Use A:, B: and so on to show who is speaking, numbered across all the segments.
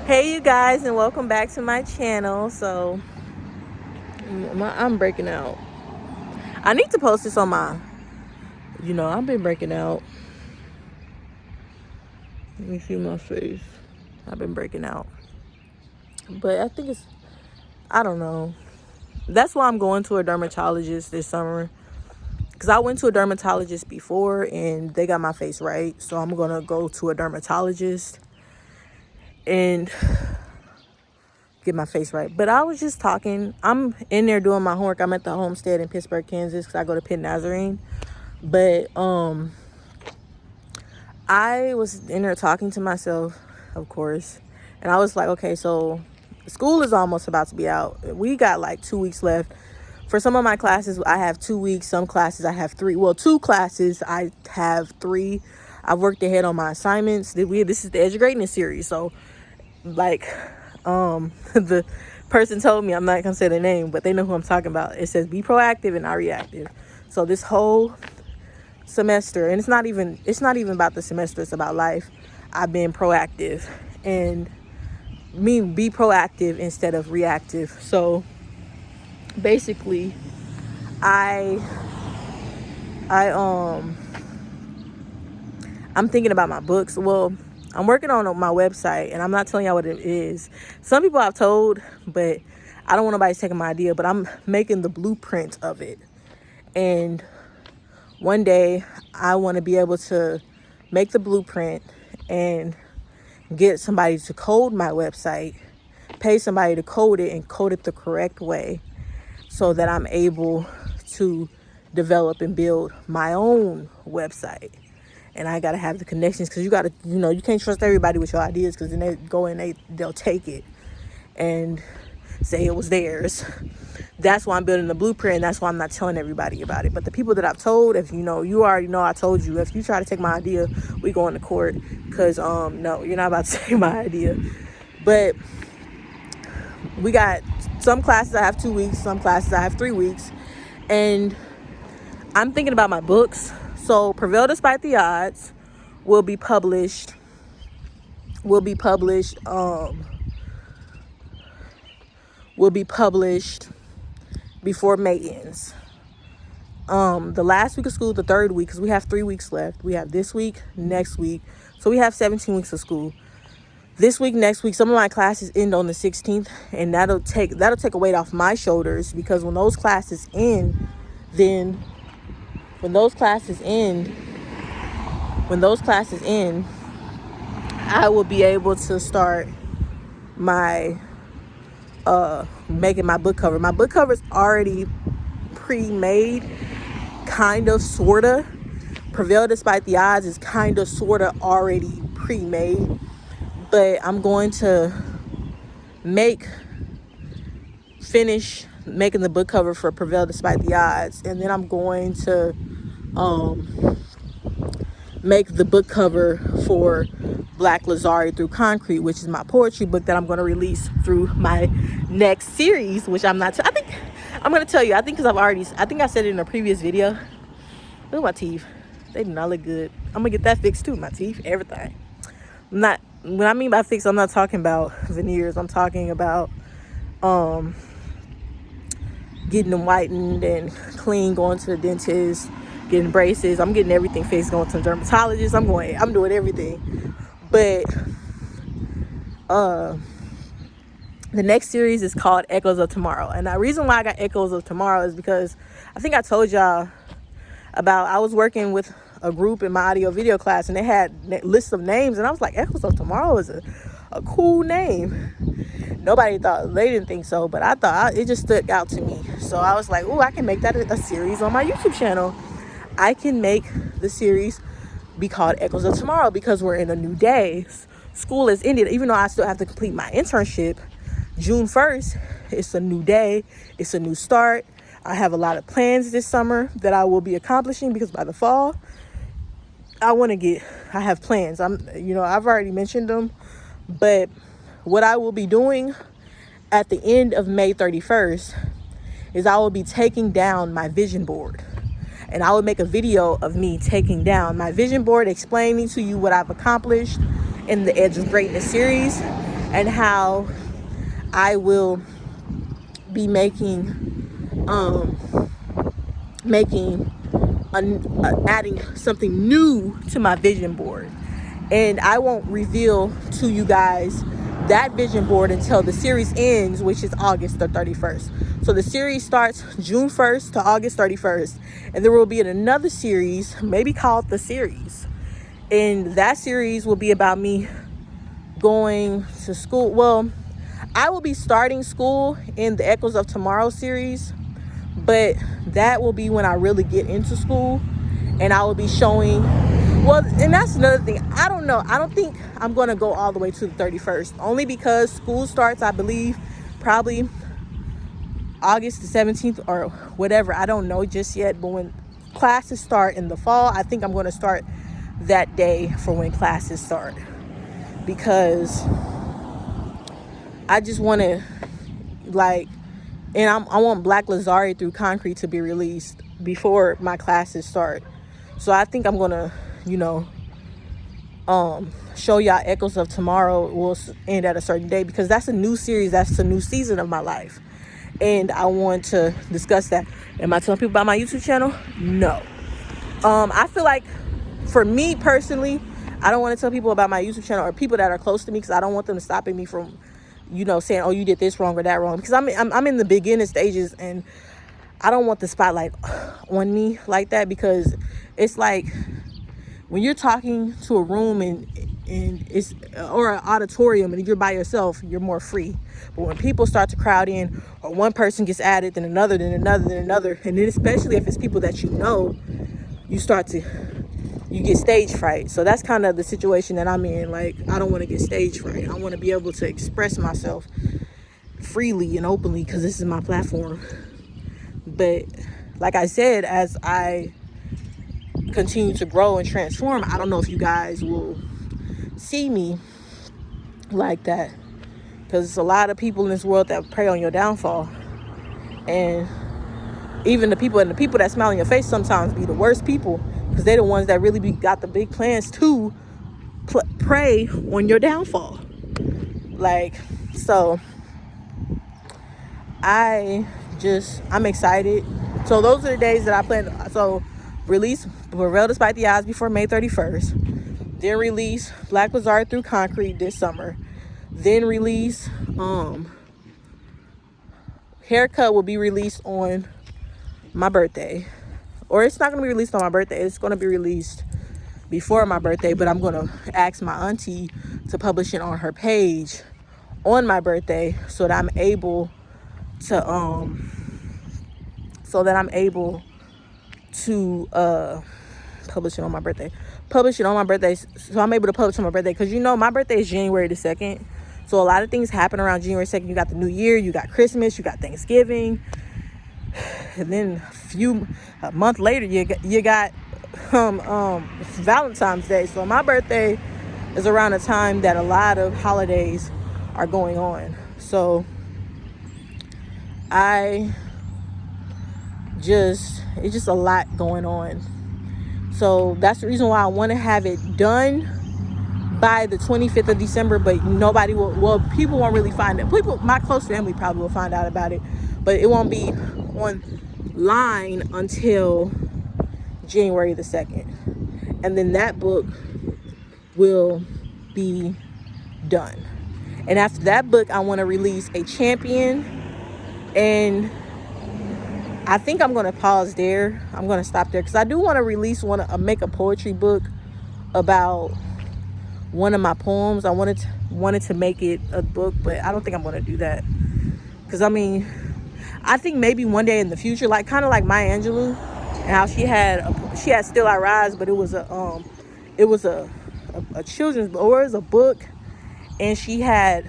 A: Hey you guys, and welcome back to my channel. So I'm breaking out. I need to post this on my, I've been breaking out. Let me see my face. I've been breaking out. But I don't know. That's why I'm going to a dermatologist this summer. Because I went to a dermatologist before and they got my face right. So I'm going to go to a dermatologist and get my face right. But I was just talking. I'm in there doing my homework. I'm at the homestead in Pittsburgh, Kansas, because I go to Pitt Nazarene. But I was in there talking to myself, of course, and I was like, okay, so school is almost about to be out. We got like 2 weeks left. For some of my classes, I have 2 weeks. Some classes I have 3. Well, 2 classes I have 3. I've worked ahead on my assignments. This is the Edge of Greatness series. So like the person told me, I'm not gonna say the name, but they know who I'm talking about. It says be proactive and not reactive. So this whole semester, and it's not even about the semester, it's about life, I've been proactive and be proactive instead of reactive. So basically I'm thinking about my books. Well, I'm working on my website, and I'm not telling y'all what it is. Some people I've told, but I don't want nobody taking my idea, but I'm making the blueprint of it. And one day I want to be able to make the blueprint and get somebody to code my website, pay somebody to code it and code it the correct way so that I'm able to develop and build my own website. And I got to have the connections, because you got to, you can't trust everybody with your ideas, because then they go and they'll take it and say it was theirs. That's why I'm building the blueprint, and that's why I'm not telling everybody about it. But the people that I've told, if you already know I told you, if you try to take my idea, we go into court, because no, you're not about to take my idea. But we got some classes I have 2 weeks, some classes I have 3 weeks, and I'm thinking about my books. So Prevail Despite the Odds will be published before May ends. The last week of school, the third week, because we have 3 weeks left. We have this week, next week. So we have 17 weeks of school. This week, next week, some of my classes end on the 16th, and that'll take a weight off my shoulders, because when those classes end, I will be able to start my making my book cover. My book cover is already pre-made, kind of, sorta. Prevail Despite the Odds is kind of, sorta already pre-made, but I'm going to finish making the book cover for Prevail Despite the Odds, and then I'm going to make the book cover for Black Lazari Through Concrete, which is my poetry book that I'm going to release through my next series, which I'm going to tell you, I think I said it in a previous video. Look at my teeth. They do not look good. I'm going to get that fixed too, my teeth, everything. When I mean by fixed, I'm not talking about veneers. I'm talking about getting them whitened and clean, going to the dentist, getting braces. I'm getting everything fixed, going to the dermatologist. I'm doing everything. But the next series is called Echoes of Tomorrow. And the reason why I got Echoes of Tomorrow is because I think I told y'all about, I was working with a group in my audio video class, and they had lists of names, and I was like, Echoes of Tomorrow is a cool name. They didn't think so, but I thought it just stood out to me. So I was like, I can make that a series on my YouTube channel. I can make the series be called Echoes of Tomorrow, because we're in a new day. School has ended, even though I still have to complete my internship. June 1st, it's a new day. It's a new start. I have a lot of plans this summer that I will be accomplishing, because by the fall, I have plans. I've already mentioned them, but what I will be doing at the end of May 31st is I will be taking down my vision board. And I will make a video of me taking down my vision board, explaining to you what I've accomplished in the Edge of Greatness series. and how I will be adding something new to my vision board. And I won't reveal to you guys that vision board until the series ends, which is August the 31st. So the series starts June 1st to August 31st. And there will be another series, maybe called The Series. And that series will be about me going to school. Well, I will be starting school in the Echoes of Tomorrow series, but that will be when I really get into school, and I will be showing, well, and that's another thing. I don't know. I don't think I'm going to go all the way to the 31st, only because school starts, I believe, probably August the 17th or whatever. I don't know just yet, but when classes start in the fall, I think I'm going to start that day for when classes start, because I just want to, like, and I want Black Lazari Through Concrete to be released before my classes start. So I think I'm gonna, show y'all Echoes of Tomorrow will end at a certain day, because that's a new series, that's a new season of my life, and I want to discuss that. Am I telling people about my YouTube channel? No. I feel like, for me personally, I don't want to tell people about my YouTube channel, or people that are close to me, because I don't want them stopping me from, saying, oh, you did this wrong or that wrong, because I'm in the beginning stages, and I don't want the spotlight on me like that, because it's like when you're talking to a room and it's, or an auditorium, and you're by yourself, you're more free. But when people start to crowd in, or one person gets added, then another, then another, then another, and then especially if it's people that you get stage fright. So that's kind of the situation that I'm in. Like, I don't want to get stage fright. I want to be able to express myself freely and openly, because this is my platform. But like I said, as I continue to grow and transform, I don't know if you guys will see me like that, because there's a lot of people in this world that prey on your downfall. And even the people that smile in your face sometimes be the worst people, because they're the ones that really got the big plans to prey on your downfall. Like, so I'm excited. So those are the days that I plan. So release Revel Despite the Odds before May 31st. Then release Black Lazari Through Concrete this summer. Then release Haircut will be released on my birthday. Or it's not going to be released on my birthday. It's going to be released before my birthday, but I'm going to ask my auntie to publish it on her page on my birthday, so that I'm able to publish it on my birthday. So I'm able to publish on my birthday, because my birthday is January the 2nd. So a lot of things happen around January 2nd. You got the New Year, you got Christmas, you got Thanksgiving, and then a month later you got Valentine's Day. So my birthday is around the time that a lot of holidays are going on. So it's just a lot going on. So that's the reason why I want to have it done by the 25th of December, but people won't really find it. My close family probably will find out about it, but it won't be online until January the 2nd. And then that book will be done. And after that book, I want to release a champion. And I think I'm going to pause there. I'm going to stop there, because I do want to make a poetry book about one of my poems. I wanted to make it a book, but I don't think I'm going to do that, because I think maybe one day in the future, like kind of like Maya Angelou, and how she had Still I Rise, but it was a children's book, or it was a book, and she had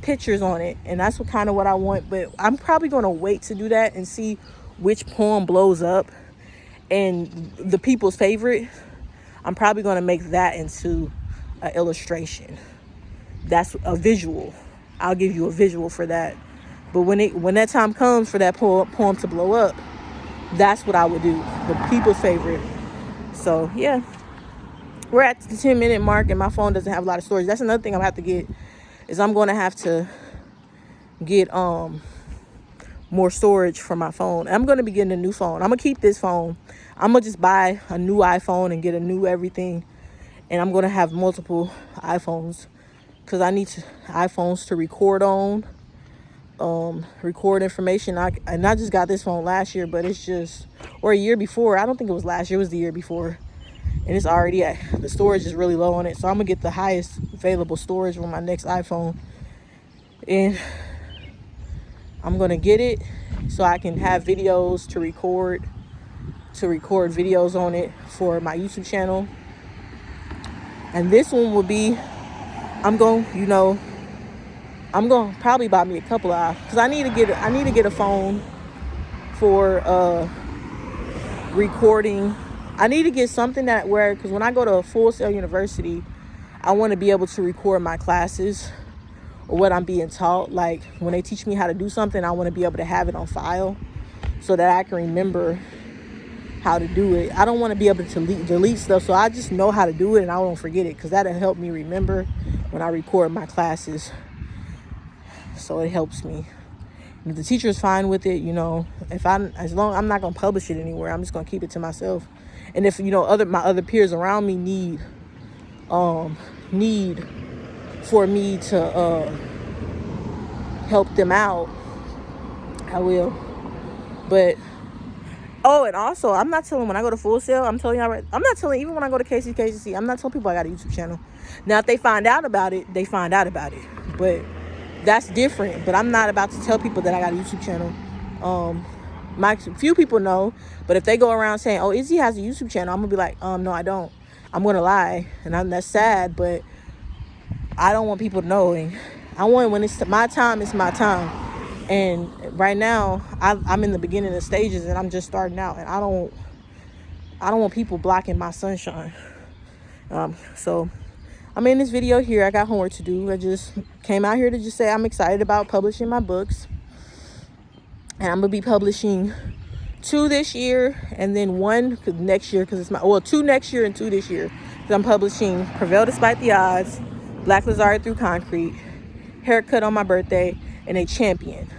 A: pictures on it, and that's what I want. But I'm probably going to wait to do that and see which poem blows up and the people's favorite. I'm probably going to make that into an illustration. That's a visual. I'll give you a visual for that. But when that time comes for that poem to blow up, that's what I would do, the people's favorite. So yeah, we're at the 10-minute mark, and my phone doesn't have a lot of storage. That's another thing I'm gonna have to get is I'm going to have to get more storage for my phone. I'm going to be getting a new phone. I'm going to keep this phone. I'm going to just buy a new iPhone and get a new everything. And I'm going to have multiple iPhones because I need iPhones to record on, record information. And I just got this phone last year, but it's just, or a year before. I don't think it was last year. It was the year before. And it's already the storage is really low on it. So I'm going to get the highest available storage on my next iPhone. And I'm going to get it so I can have videos to record videos on it for my YouTube channel. And this one will be, I'm going to probably buy me a couple of, because I need to get a phone for recording. I need to get something because when I go to Full Sail University, I want to be able to record my classes or what I'm being taught. Like when they teach me how to do something, I want to be able to have it on file so that I can remember how to do it. I don't want to be able to delete stuff, so I just know how to do it and I won't forget it, because that'll help me remember when I record my classes. So it helps me. And if the teacher is fine with it, as long I'm not gonna publish it anywhere, I'm just gonna keep it to myself. And if my other peers around me need for me to help them out, I will. But and also, I'm not telling when I go to Full Sail, I'm telling y'all right. I'm not telling even when I go to KCC, I'm not telling people I got a YouTube channel. Now, if they find out about it, they find out about it. But that's different. But I'm not about to tell people that I got a YouTube channel. My few people know, but if they go around saying, "Oh, Izzy has a YouTube channel," I'm gonna be like, "No, I don't." I'm gonna lie, and that's sad, but I don't want people to know. And I want, when it's my time, it's my time. And right now, I'm in the beginning of stages, and I'm just starting out, and I don't want people blocking my sunshine. So I'm in this video here. I got homework to do. I just came out here to just say I'm excited about publishing my books, and I'm gonna be publishing 2 this year, and then 1 next year, because it's 2 next year and 2 this year. Because I'm publishing Prevail Despite the Odds, Black Lazari Through Concrete, Haircut on My Birthday, and A Champion.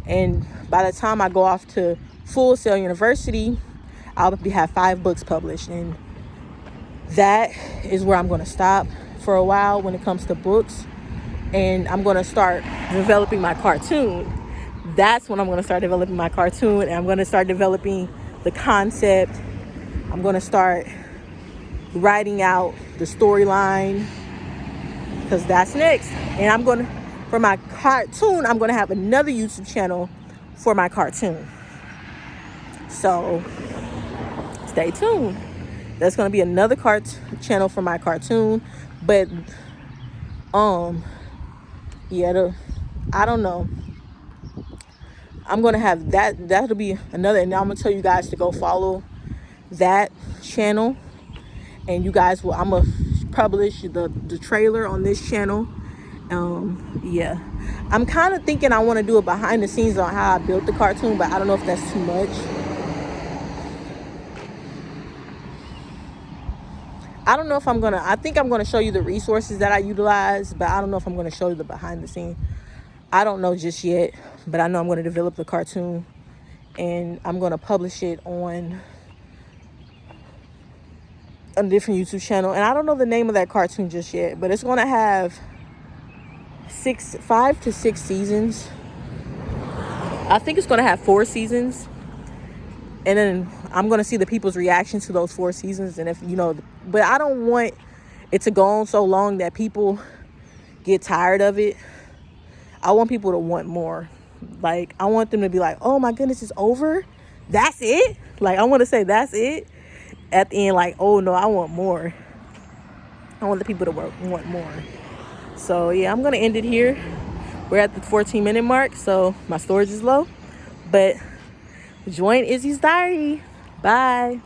A: And by the time I go off to Full Sail University, I'll have 5 books published. And that is where I'm going to stop for a while when it comes to books. And I'm going to start developing my cartoon. That's when I'm going to start developing my cartoon. And I'm going to start developing the concept. I'm going to start writing out the storyline, because that's next. And for my cartoon, I'm going to have another YouTube channel for my cartoon. So stay tuned. There's going to be another channel for my cartoon. But, I don't know. I'm going to have that. That'll be another. And I'm going to tell you guys to go follow that channel. And you guys I'm going to publish the trailer on this channel. I'm kind of thinking I want to do it behind the scenes on how I built the cartoon, but I don't know if that's too much. I don't know if I think I'm going to show you the resources that I utilize, but I don't know if I'm going to show you the behind the scene. I don't know just yet, but I know I'm going to develop the cartoon, and I'm going to publish it on a different YouTube channel. And I don't know the name of that cartoon just yet, but it's going to have 5 to 6 seasons. I think it's going to have 4 seasons. And then I'm going to see the people's reaction to those 4 seasons. And but I don't want it to go on so long that people get tired of it. I want people to want more. Like, I want them to be like, "Oh my goodness, it's over? That's it?" Like, I want to say that's it. At the end, like, "Oh no, I want more." I want the people to want more. So yeah, I'm going to end it here. We're at the 14-minute mark, so my storage is low. But join Izzy's Diary. Bye.